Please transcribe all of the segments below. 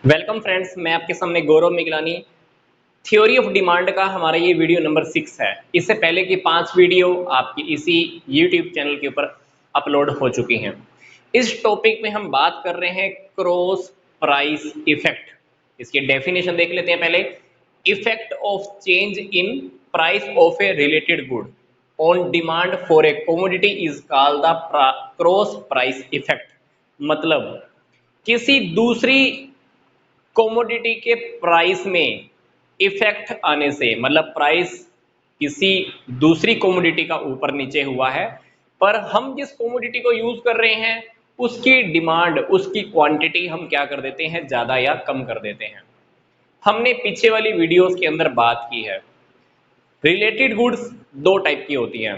Welcome friends, मैं आपके सामने गौरव मिगलानी। थ्योरी ऑफ डिमांड का हमारा ये वीडियो नंबर 6 है। इससे पहले की 5 वीडियो आपकी इसी यूट्यूब चैनल के ऊपर अपलोड हो चुकी हैं। इस टॉपिक में हम बात कर रहे हैं क्रॉस प्राइस इफेक्ट। इसकी डेफिनेशन देख लेते हैं पहले। Effect of change in price of A related good on demand for a commodity is called the cross price effect. मतलब किसी दूसरी कमोडिटी के प्राइस में इफेक्ट आने से, मतलब प्राइस किसी दूसरी कमोडिटी का ऊपर नीचे हुआ है, पर हम जिस कमोडिटी को यूज कर रहे हैं उसकी डिमांड, उसकी क्वांटिटी हम क्या कर देते हैं, ज्यादा या कम कर देते हैं। हमने पीछे वाली वीडियोस के अंदर बात की है। रिलेटेड गुड्स दो टाइप की होती हैं।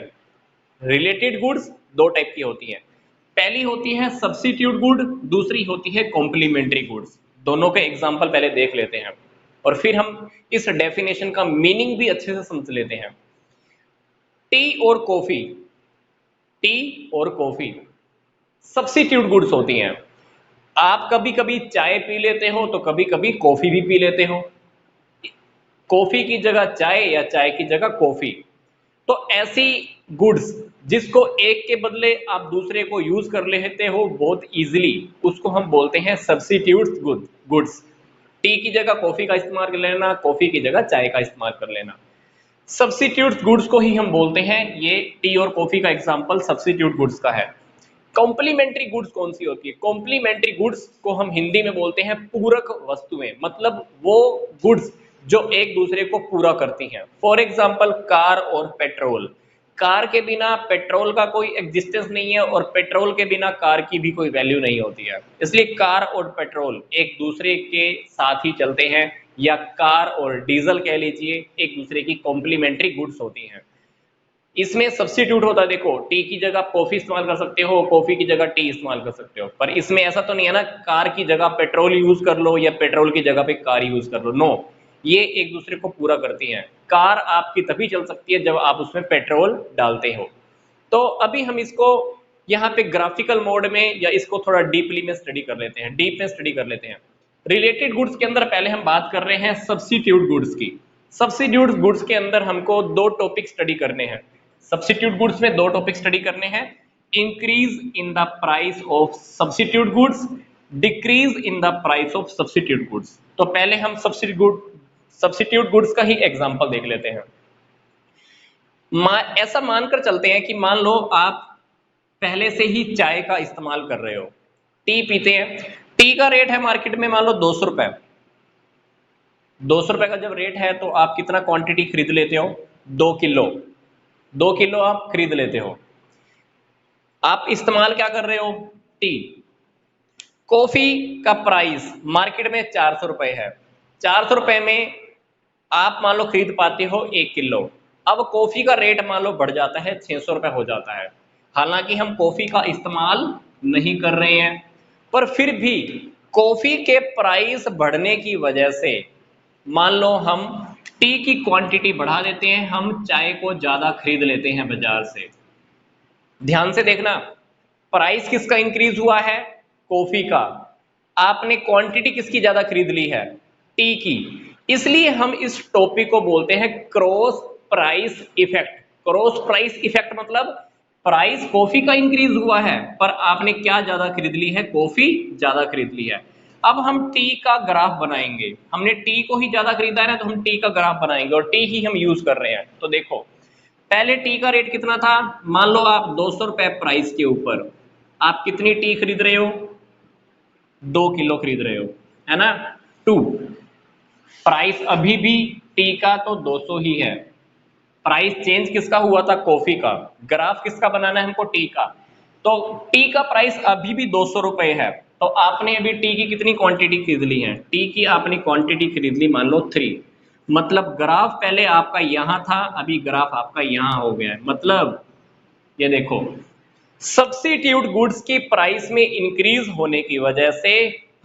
रिलेटेड गुड्स दो टाइप की होती हैं। पहली होती है सब्स्टिट्यूट गुड, दूसरी होती है कॉम्प्लीमेंट्री गुड्स। दोनों के एग्जांपल पहले देख लेते हैं और फिर हम इस डेफिनेशन का मीनिंग भी अच्छे से समझ लेते हैं। टी और कॉफी, टी और कॉफी सब्स्टिट्यूट गुड्स होती हैं। आप कभी कभी चाय पी लेते हो तो कभी कभी कॉफी भी पी लेते हो। कॉफी की जगह चाय या चाय की जगह कॉफी। तो ऐसी गुड्स जिसको एक के बदले आप दूसरे को यूज कर लेते हो बहुत इजीली, उसको हम बोलते हैं सब्स्टिट्यूट गुड्स। टी की जगह कॉफी का इस्तेमाल कर लेना, कॉफी की जगह चाय का इस्तेमाल कर लेना, सब्स्टिट्यूट गुड्स को ही हम बोलते हैं। ये टी और कॉफी का एग्जांपल सब्स्टिट्यूट गुड्स का है। कॉम्प्लीमेंट्री गुड्स कौन सी होती है? कॉम्प्लीमेंट्री गुड्स को हम हिंदी में बोलते हैं पूरक वस्तुएं। मतलब वो गुड्स जो एक दूसरे को पूरा करती हैं। फॉर एग्जांपल कार और पेट्रोल। कार के बिना पेट्रोल का कोई एग्जिस्टेंस नहीं है और पेट्रोल के बिना कार की भी कोई वैल्यू नहीं होती है। इसलिए कार और पेट्रोल एक दूसरे के साथ ही चलते हैं, या कार और डीजल कह लीजिए, एक दूसरे की कॉम्प्लीमेंट्री गुड्स होती हैं। इसमें सब्स्टिट्यूट होता है। देखो, टी की जगह कॉफी इस्तेमाल कर सकते हो, कॉफी की जगह टी इस्तेमाल कर सकते हो, पर इसमें ऐसा तो नहीं है ना कार की जगह पेट्रोल यूज कर लो या पेट्रोल की जगह पे कार यूज कर लो। नो, ये एक दूसरे को पूरा करती हैं। कार आपकी तभी चल सकती है जब आप उसमें पेट्रोल डालते हो। तो अभी हम इसको यहाँ पे ग्राफिकल मोड में या इसको थोड़ा डीपली में स्टडी कर लेते हैं, डीप में स्टडी कर लेते हैं। रिलेटेड गुड्स के अंदर पहले हम बात कर रहे हैं सब्स्टिट्यूट गुड्स की। सब्स्टिट्यूट गुड्स के अंदर हमको दो टॉपिक स्टडी करने हैं। सब्स्टिट्यूट गुड्स में दो टॉपिक स्टडी करने हैं। Increase in the price of substitute goods, decrease in the price of substitute goods. तो पहले हम सब्स्टिट्यूट गुड्स का ही एग्जांपल देख लेते हैं। ऐसा मानकर चलते हैं कि मान लो आप पहले से ही चाय का इस्तेमाल कर रहे हो, टी पीते हैं। टी का रेट है मार्केट में मान लो 200 रुपए। 200 रुपए का जब रेट है तो आप कितना क्वांटिटी खरीद लेते हो? 2 किलो। 2 किलो आप खरीद लेते हो। आप इस्तेमाल क्या कर रहे हो? टी। कॉफी का प्राइस मार्केट में 400 रुपए है। 400 रुपए में आप मान लो खरीद पाते हो 1 किलो। अब कॉफी का रेट मान लो बढ़ जाता है, 600 रुपए हो जाता है। हालांकि हम कॉफी का इस्तेमाल नहीं कर रहे हैं, पर फिर भी कॉफी के प्राइस बढ़ने की वजह से मान लो हम टी की क्वांटिटी बढ़ा देते हैं, हम चाय को ज्यादा खरीद लेते हैं बाजार से। ध्यान से देखना, प्राइस किसका इंक्रीज हुआ है? कॉफी का। आपने क्वांटिटी किसकी ज्यादा खरीद ली है? टी की। इसलिए हम इस टॉपिक को बोलते हैं cross price effect. Cross price effect मतलब प्राइस कॉफी का इंक्रीज हुआ है, पर आपने क्या ज्यादा खरीद ली है? कॉफी ज्यादा खरीद ली है। अब हम टी का ग्राफ बनाएंगे। हमने टी को ही ज्यादा खरीदा है ना, तो हम टी का ग्राफ बनाएंगे और टी ही हम यूज कर रहे हैं। तो देखो, पहले टी का रेट कितना था? मान लो आप 200 रुपए प्राइस के ऊपर आप कितनी टी खरीद रहे हो? 2 किलो खरीद रहे हो, है ना। 2। प्राइस अभी भी टी का तो 200 ही है। प्राइस चेंज किसका हुआ था? कॉफी का। ग्राफ किसका बनाना है हमको? टी का। तो टी का प्राइस अभी भी 200 रुपए है। तो आपने अभी टी की कितनी क्वांटिटी खरीद ली है? टी की आपने क्वांटिटी खरीद ली मान लो 3। मतलब ग्राफ पहले आपका यहां था, अभी ग्राफ आपका यहां हो गया है। मतलब ये देखो, सब्स्टिट्यूट गुड्स की प्राइस में इंक्रीज होने की वजह से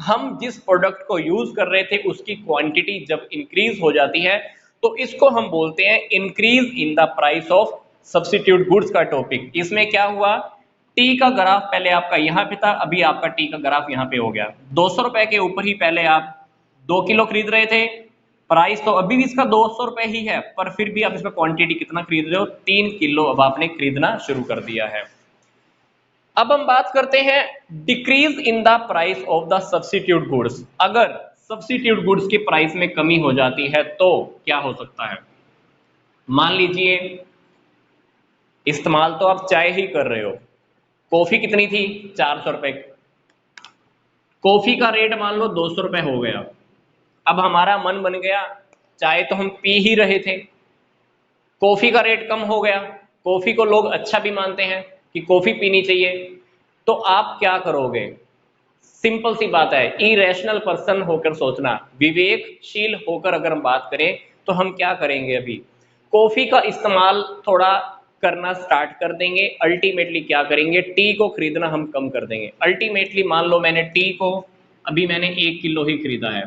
हम जिस प्रोडक्ट को यूज कर रहे थे उसकी क्वांटिटी जब इंक्रीज हो जाती है तो इसको हम बोलते हैं increase in the price of substitute goods का टॉपिक। इसमें क्या हुआ? टी का ग्राफ पहले आपका यहां पे था, अभी आपका टी का ग्राफ यहां पे हो गया। 200 रुपए के ऊपर ही पहले आप 2 किलो खरीद रहे थे, प्राइस तो अभी भी इसका 200 रुपए ही है, पर फिर भी आप इसमें क्वांटिटी कितना खरीद रहे हो, 3 किलो अब आपने खरीदना शुरू कर दिया है। अब हम बात करते हैं decrease in the price of the substitute goods. अगर सब्स्टिट्यूट गुड्स की प्राइस में कमी हो जाती है तो क्या हो सकता है। मान लीजिए इस्तेमाल तो आप चाय ही कर रहे हो, कॉफी कितनी थी, 400 रुपए, कॉफी का रेट मान लो 200 रुपए हो गया। अब हमारा मन बन गया, चाय तो हम पी ही रहे थे, कॉफी का रेट कम हो गया, कॉफी को लोग अच्छा भी मानते हैं कि कॉफी पीनी चाहिए, तो आप क्या करोगे। सिंपल सी बात है, इरेशनल पर्सन होकर सोचना, विवेकशील होकर अगर हम बात करें तो हम क्या करेंगे, अभी कॉफी का इस्तेमाल थोड़ा करना स्टार्ट कर देंगे, अल्टीमेटली क्या करेंगे, टी को खरीदना हम कम कर देंगे। अल्टीमेटली मान लो मैंने टी को अभी मैंने 1 किलो ही खरीदा है,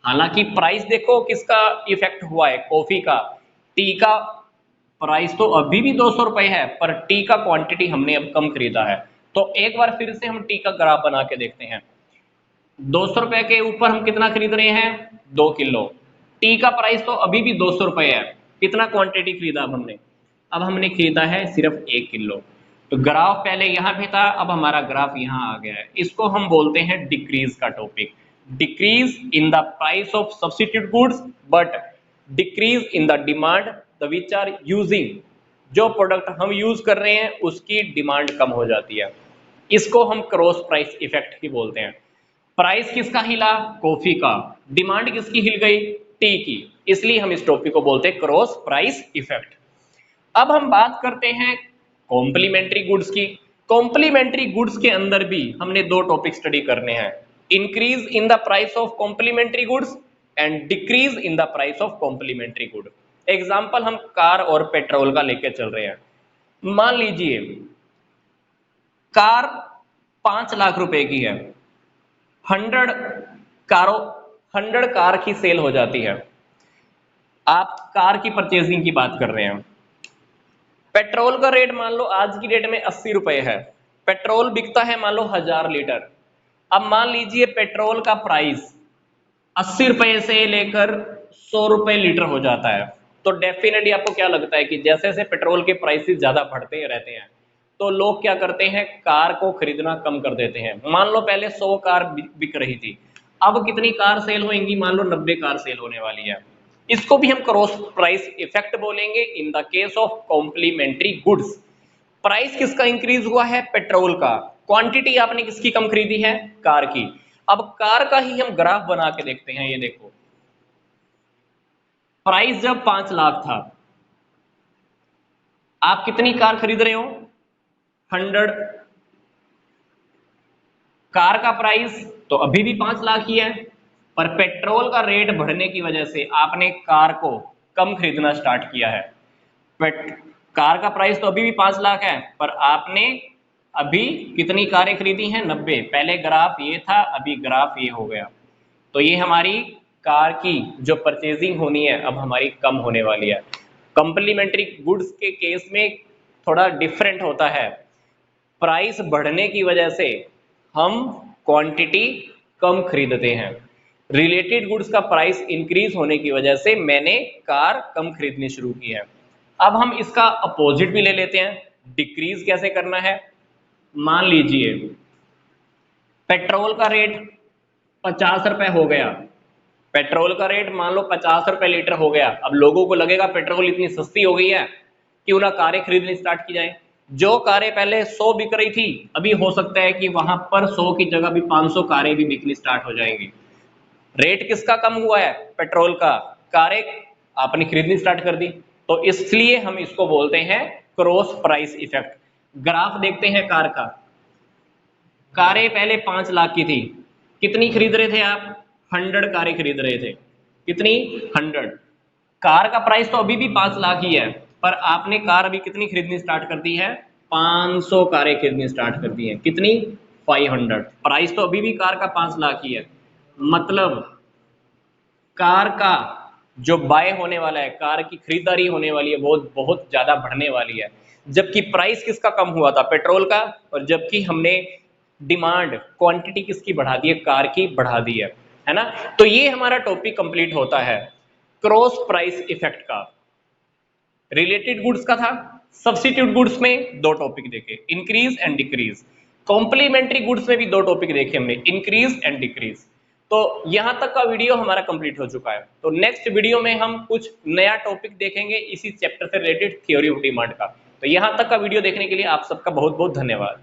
हालांकि प्राइस देखो किसका इफेक्ट हुआ है, कॉफी का। टी का प्राइस तो अभी भी 200 रुपए है, पर टी का क्वांटिटी हमने अब कम खरीदा है। तो एक बार फिर से हम टी का ग्राफ बना के देखते हैं। 200 रुपए के ऊपर हम कितना खरीद रहे हैं, 2 किलो। टी का प्राइस तो अभी भी 200 रुपए है, कितना क्वांटिटी खरीदा अब हमने खरीदा है सिर्फ 1 किलो। तो ग्राफ पहले यहां पे था, अब हमारा ग्राफ यहां आ गया है, इसको हम बोलते हैं डिक्रीज का topic. Decrease in the price of substitute goods but decrease in the demand the which are using, जो प्रोडक्ट हम यूज कर रहे हैं उसकी डिमांड कम हो जाती है, इसको हम क्रॉस प्राइस इफेक्ट ही बोलते हैं। प्राइस किसका हिला, कॉफी का, डिमांड किसकी हिल गई, टी की, इसलिए हम इस टॉपिक को बोलते हैं क्रॉस प्राइस इफेक्ट। अब हम बात करते हैं कॉम्प्लीमेंट्री गुड्स की। कॉम्प्लीमेंट्री गुड्स के अंदर भी हमने दो टॉपिक स्टडी करने हैं, increase in the price of complementary goods and decrease in the price of complementary good. Example हम कार और पेट्रोल का लेके चल रहे हैं। मान लीजिए कार 5 लाख रुपए की है, 100 कारों 100 कार की सेल हो जाती है, आप कार की परचेजिंग की बात कर रहे हैं। पेट्रोल का रेट मान लो आज की डेट में 80 रुपए है, पेट्रोल बिकता है मान लो 1000 लीटर। अब मान लीजिए पेट्रोल का प्राइस 80 रुपए से लेकर 100 रुपए लीटर हो जाता है, तो डेफिनेटली आपको क्या लगता है कि जैसे जैसे पेट्रोल के प्राइसेस ज्यादा बढ़ते रहते हैं तो लोग क्या करते हैं, कार को खरीदना कम कर देते हैं। मान लो पहले 100 कार बिक रही थी, अब कितनी कार सेल होंगी, मान लो 90 कार सेल होने वाली है। इसको भी हम क्रॉस प्राइस इफेक्ट बोलेंगे in the case of complementary goods. Price किसका इंक्रीज हुआ है, पेट्रोल का, क्वांटिटी आपने किसकी कम खरीदी है, कार की। अब कार का ही हम ग्राफ बना के देखते हैं, ये देखो प्राइस जब 5 लाख था, आप कितनी कार खरीद रहे हो, 100। कार का प्राइस तो अभी भी 5 लाख ही है, पर पेट्रोल का रेट बढ़ने की वजह से आपने कार को कम खरीदना स्टार्ट किया है। कार का प्राइस तो अभी भी 5 लाख है, पर आपने अभी कितनी कारें खरीदी हैं, 90। पहले ग्राफ ये था, अभी ग्राफ ये हो गया, तो ये हमारी कार की जो परचेजिंग होनी है अब हमारी कम होने वाली है। कंप्लीमेंट्री गुड्स के केस में थोड़ा डिफरेंट होता है, प्राइस बढ़ने की वजह से हम क्वांटिटी कम खरीदते हैं, रिलेटेड गुड्स का प्राइस इंक्रीज होने की वजह से मैंने कार कम खरीदनी शुरू की है। अब हम इसका अपोजिट भी ले लेते हैं, डिक्रीज कैसे करना है। मान लीजिए पेट्रोल का रेट 50 रुपए हो गया, पेट्रोल का रेट मान लो 50 रुपए लीटर हो गया। अब लोगों को लगेगा पेट्रोल इतनी सस्ती हो गई है, क्यों ना कारें खरीदनी स्टार्ट की जाए। जो कारें पहले 100 बिक रही थी, अभी हो सकता है कि वहां पर 100 की जगह भी 500 कारें भी बिकनी स्टार्ट हो जाएंगी। रेट किसका कम हुआ है, पेट्रोल का, कारें आपने खरीदनी स्टार्ट कर दी, तो इसलिए हम इसको बोलते हैं क्रॉस प्राइस इफेक्ट। ग्राफ देखते हैं कार का, कारें पहले 5 लाख की थी, कितनी खरीद रहे थे आप, 100 कारें खरीद रहे थे, कितनी, 100। कार का प्राइस तो अभी भी 5 लाख ही है, पर आपने कार अभी कितनी खरीदनी स्टार्ट कर दी है, 500 कारें खरीदनी स्टार्ट कर दी है, कितनी, 500। प्राइस तो अभी भी कार का 5 लाख ही है, मतलब कार का जो बाय होने वाला है, कार की खरीदारी होने वाली है वो बहुत ज्यादा बढ़ने वाली है। जबकि प्राइस किसका कम हुआ था, पेट्रोल का, और जबकि हमने डिमांड क्वांटिटी किसकी बढ़ा दी है, कार की बढ़ा दी है। है ना। तो ये हमारा टॉपिक कंप्लीट होता है क्रॉस प्राइस इफेक्ट का। रिलेटेड गुड्स का था, सब्स्टिट्यूट गुड्स में 2 टॉपिक देखे, increase and decrease. Complementary goods में भी 2 टॉपिक देखे हमने, इंक्रीज एंड डिक्रीज। तो यहां तक का वीडियो हमारा कंप्लीट हो चुका है। तो नेक्स्ट वीडियो में हम कुछ नया टॉपिक देखेंगे इसी चैप्टर से रिलेटेड, थ्योरी ऑफ डिमांड का। तो यहां तक का वीडियो देखने के लिए आप सबका बहुत बहुत धन्यवाद।